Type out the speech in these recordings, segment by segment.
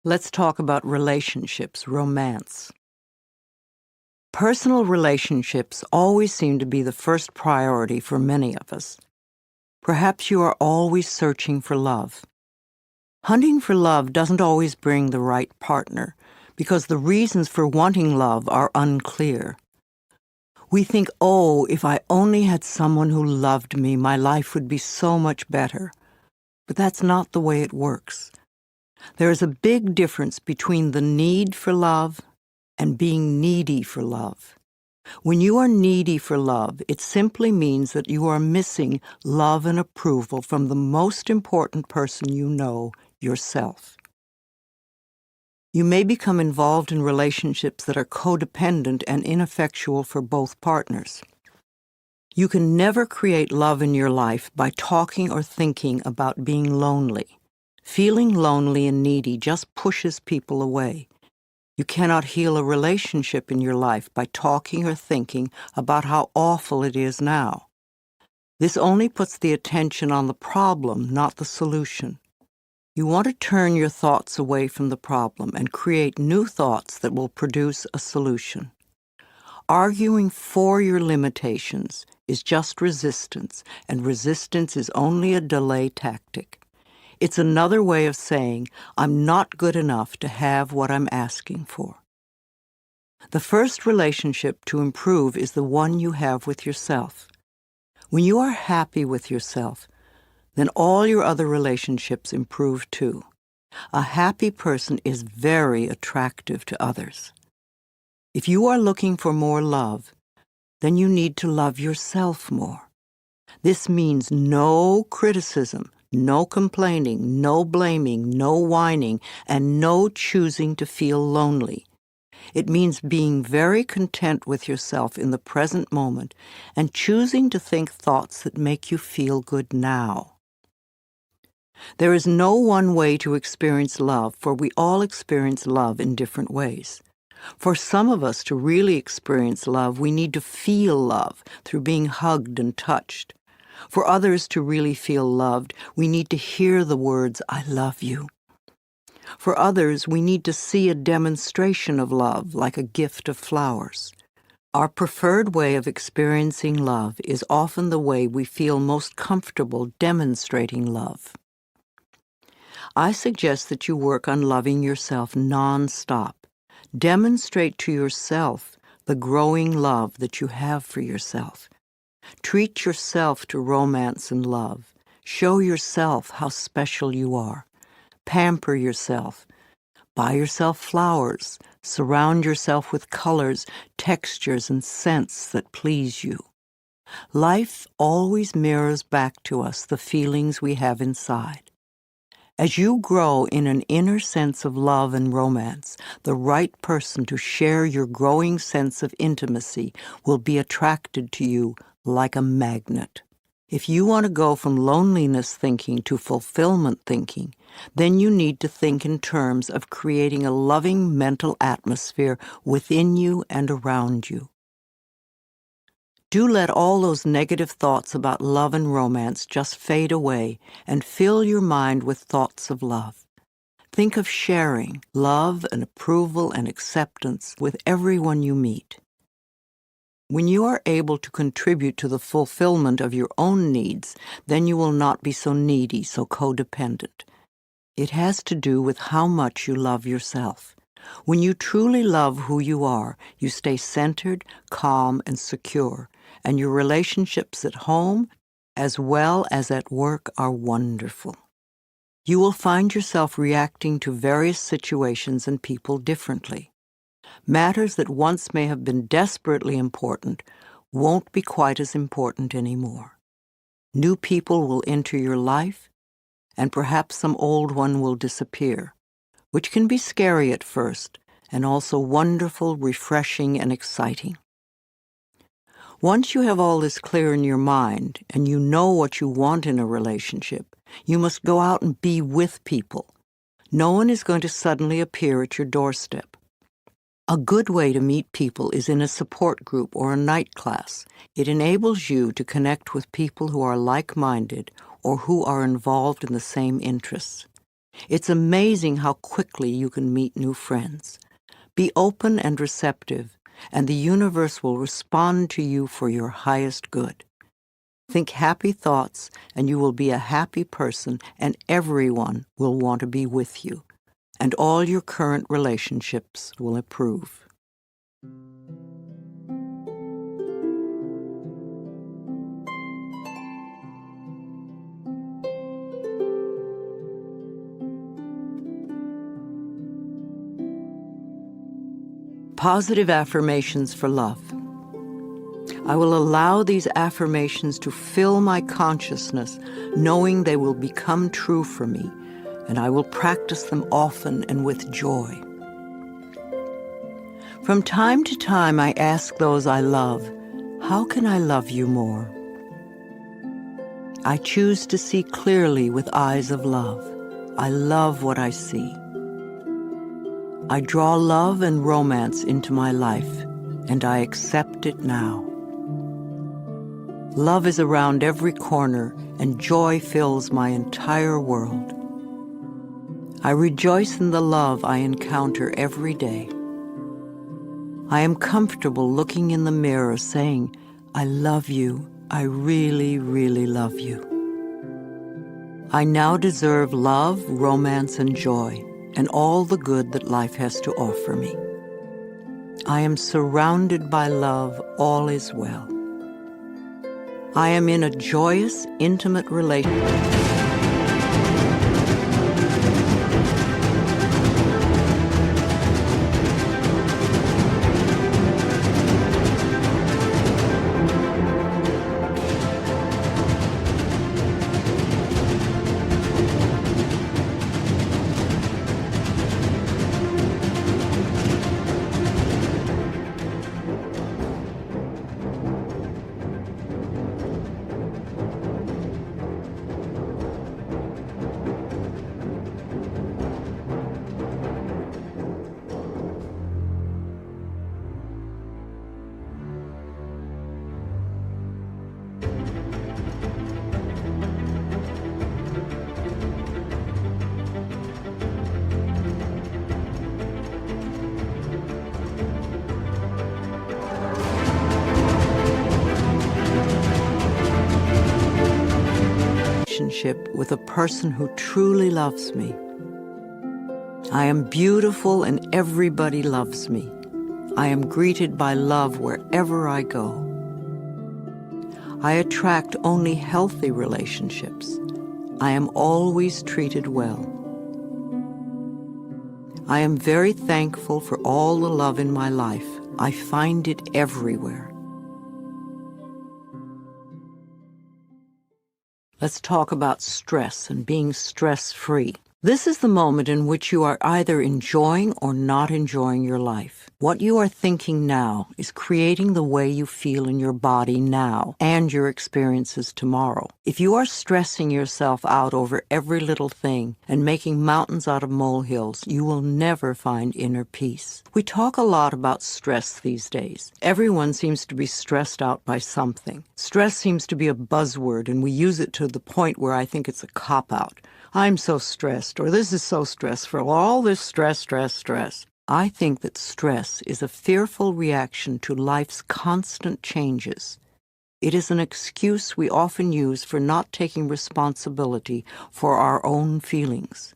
Let's talk about relationships, romance. Personal relationships always seem to be the first priority for many of us. Perhaps you are always searching for love. Hunting for love doesn't always bring the right partner because the reasons for wanting love are unclear. We think, oh, if I only had someone who loved me, my life would be so much better. But that's not the way it works. There is a big difference between the need for love and being needy for love. When you are needy for love, it simply means that you are missing love and approval from the most important person you know, yourself. You may become involved in relationships that are codependent and ineffectual for both partners. You can never create love in your life by talking or thinking about being lonely. Feeling lonely and needy just pushes people away. You cannot heal a relationship in your life by talking or thinking about how awful it is now. This only puts the attention on the problem, not the solution. You want to turn your thoughts away from the problem and create new thoughts that will produce a solution. Arguing for your limitations is just resistance, and resistance is only a delay tactic. It's another way of saying, I'm not good enough to have what I'm asking for. The first relationship to improve is the one you have with yourself. When you are happy with yourself, then all your other relationships improve too. A happy person is very attractive to others. If you are looking for more love, then you need to love yourself more. This means no criticism, no complaining, no blaming, no whining, and no choosing to feel lonely. It means being very content with yourself in the present moment and choosing to think thoughts that make you feel good now. There is no one way to experience love, for we all experience love in different ways. For some of us to really experience love, we need to feel love through being hugged and touched. For others to really feel loved, we need to hear the words, I love you. For others, we need to see a demonstration of love, like a gift of flowers. Our preferred way of experiencing love is often the way we feel most comfortable demonstrating love. I suggest that you work on loving yourself non-stop. Demonstrate to yourself the growing love that you have for yourself. Treat yourself to romance and love. Show yourself how special you are. Pamper yourself. Buy yourself flowers. Surround yourself with colors, textures, and scents that please you. Life always mirrors back to us the feelings we have inside. As you grow in an inner sense of love and romance, the right person to share your growing sense of intimacy will be attracted to you like a magnet. If you want to go from loneliness thinking to fulfillment thinking, then you need to think in terms of creating a loving mental atmosphere within you and around you. Do let all those negative thoughts about love and romance just fade away and fill your mind with thoughts of love. Think of sharing love and approval and acceptance with everyone you meet. When you are able to contribute to the fulfillment of your own needs, then you will not be so needy, so codependent. It has to do with how much you love yourself. When you truly love who you are, you stay centered, calm, and secure, and your relationships at home as well as at work are wonderful. You will find yourself reacting to various situations and people differently. Matters that once may have been desperately important won't be quite as important anymore. New people will enter your life, and perhaps some old one will disappear, which can be scary at first and also wonderful, refreshing, and exciting. Once you have all this clear in your mind and you know what you want in a relationship, you must go out and be with people. No one is going to suddenly appear at your doorstep. A good way to meet people is in a support group or a night class. It enables you to connect with people who are like-minded or who are involved in the same interests. It's amazing how quickly you can meet new friends. Be open and receptive, and the universe will respond to you for your highest good. Think happy thoughts, and you will be a happy person, and everyone will want to be with you, and all your current relationships will improve. Positive affirmations for love. I will allow these affirmations to fill my consciousness, knowing they will become true for me, and I will practice them often and with joy. From time to time, I ask those I love, how can I love you more? I choose to see clearly with eyes of love. I love what I see. I draw love and romance into my life, and I accept it now. Love is around every corner, and joy fills my entire world. I rejoice in the love I encounter every day. I am comfortable looking in the mirror saying, I love you. I really, really love you. I now deserve love, romance, and joy, and all the good that life has to offer me. I am surrounded by love. All is well. I am in a joyous, intimate relationship. With a person who truly loves me. I am beautiful and everybody loves me. I am greeted by love wherever I go. I attract only healthy relationships. I am always treated well. I am very thankful for all the love in my life. I find it everywhere. Let's talk about stress and being stress-free. This is the moment in which you are either enjoying or not enjoying your life. What you are thinking now is creating the way you feel in your body now and your experiences tomorrow. If you are stressing yourself out over every little thing and making mountains out of molehills, you will never find inner peace. We talk a lot about stress these days. Everyone seems to be stressed out by something. Stress seems to be a buzzword, and we use it to the point where I think it's a cop-out. I'm so stressed, or this is so stressful, all this stress, stress, stress. I think that stress is a fearful reaction to life's constant changes. It is an excuse we often use for not taking responsibility for our own feelings.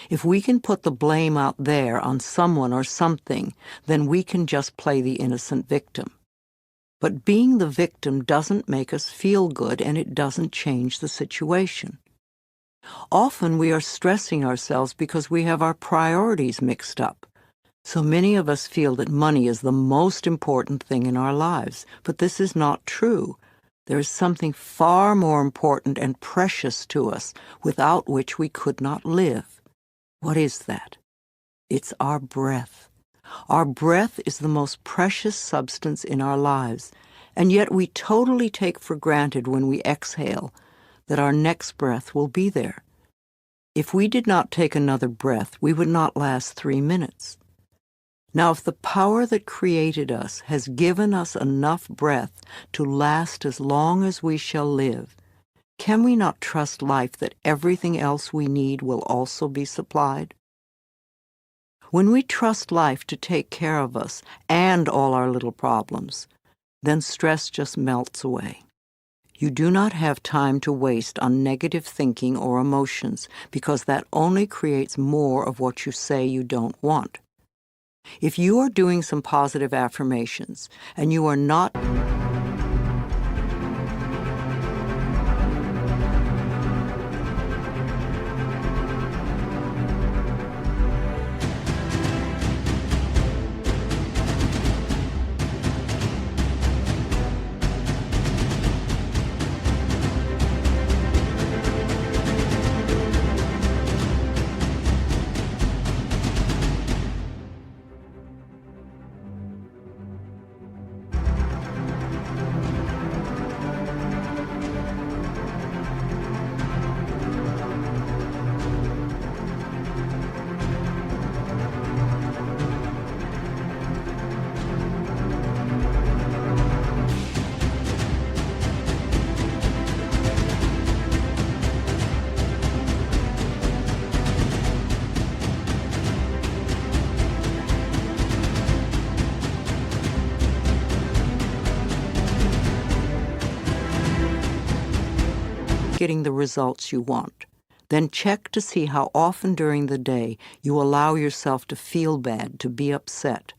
If we can put the blame out there on someone or something, then we can just play the innocent victim. But being the victim doesn't make us feel good, and it doesn't change the situation. Often we are stressing ourselves because we have our priorities mixed up. So many of us feel that money is the most important thing in our lives, but this is not true. There is something far more important and precious to us, without which we could not live. What is that? It's our breath. Our breath is the most precious substance in our lives, and yet we totally take for granted when we exhale that our next breath will be there. If we did not take another breath, we would not last 3 minutes. Now, if the power that created us has given us enough breath to last as long as we shall live, Can we not trust life that everything else we need will also be supplied? When we trust life to take care of us and all our little problems, then stress just melts away. You do not have time to waste on negative thinking or emotions, because that only creates more of what you say you don't want. If you are doing some positive affirmations and you are not getting the results you want, then check to see how often during the day you allow yourself to feel bad, to be upset.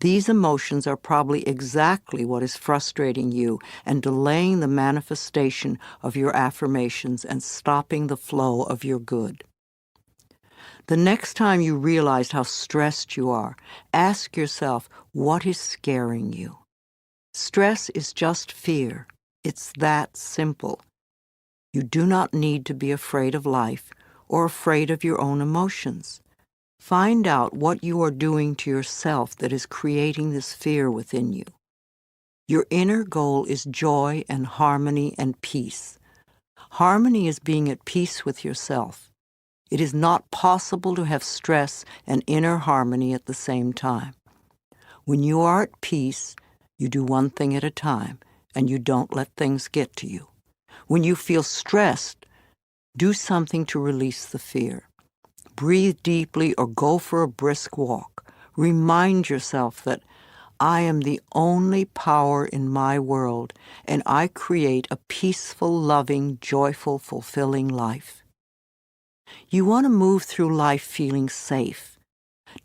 These emotions are probably exactly what is frustrating you and delaying the manifestation of your affirmations and stopping the flow of your good. The next time you realize how stressed you are, ask yourself, what is scaring you? Stress is just fear. It's that simple. You do not need to be afraid of life or afraid of your own emotions. Find out what you are doing to yourself that is creating this fear within you. Your inner goal is joy and harmony and peace. Harmony is being at peace with yourself. It is not possible to have stress and inner harmony at the same time. When you are at peace, you do one thing at a time, and you don't let things get to you. When you feel stressed, do something to release the fear. Breathe deeply or go for a brisk walk. Remind yourself that I am the only power in my world, and I create a peaceful, loving, joyful, fulfilling life. You want to move through life feeling safe.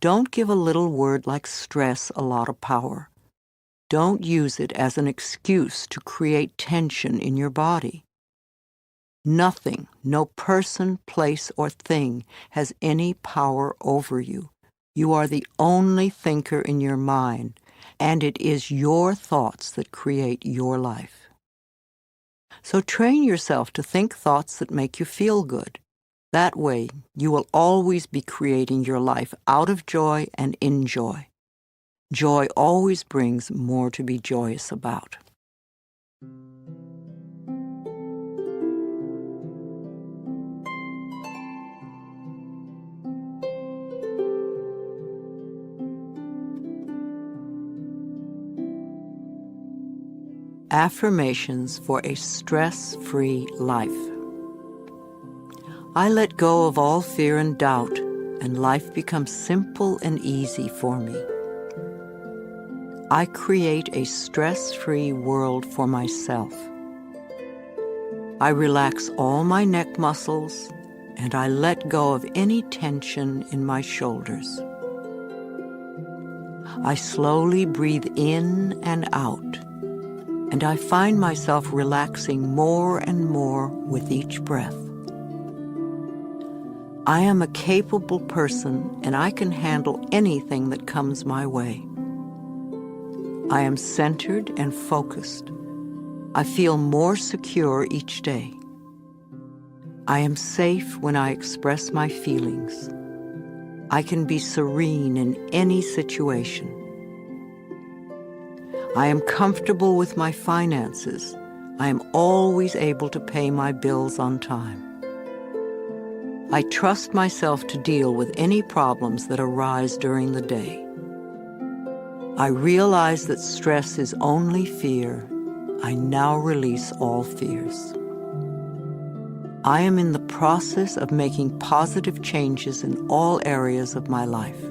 Don't give a little word like stress a lot of power. Don't use it as an excuse to create tension in your body. Nothing, no person, place, or thing has any power over you. You are the only thinker in your mind, and it is your thoughts that create your life. So train yourself to think thoughts that make you feel good. That way, you will always be creating your life out of joy and in joy. Joy always brings more to be joyous about. Affirmations for a stress-free life. I let go of all fear and doubt, and life becomes simple and easy for me. I create a stress-free world for myself. I relax all my neck muscles, and I let go of any tension in my shoulders. I slowly breathe in and out, and I find myself relaxing more and more with each breath. I am a capable person, and I can handle anything that comes my way. I am centered and focused. I feel more secure each day. I am safe when I express my feelings. I can be serene in any situation. I am comfortable with my finances. I am always able to pay my bills on time. I trust myself to deal with any problems that arise during the day. I realize that stress is only fear. I now release all fears. I am in the process of making positive changes in all areas of my life.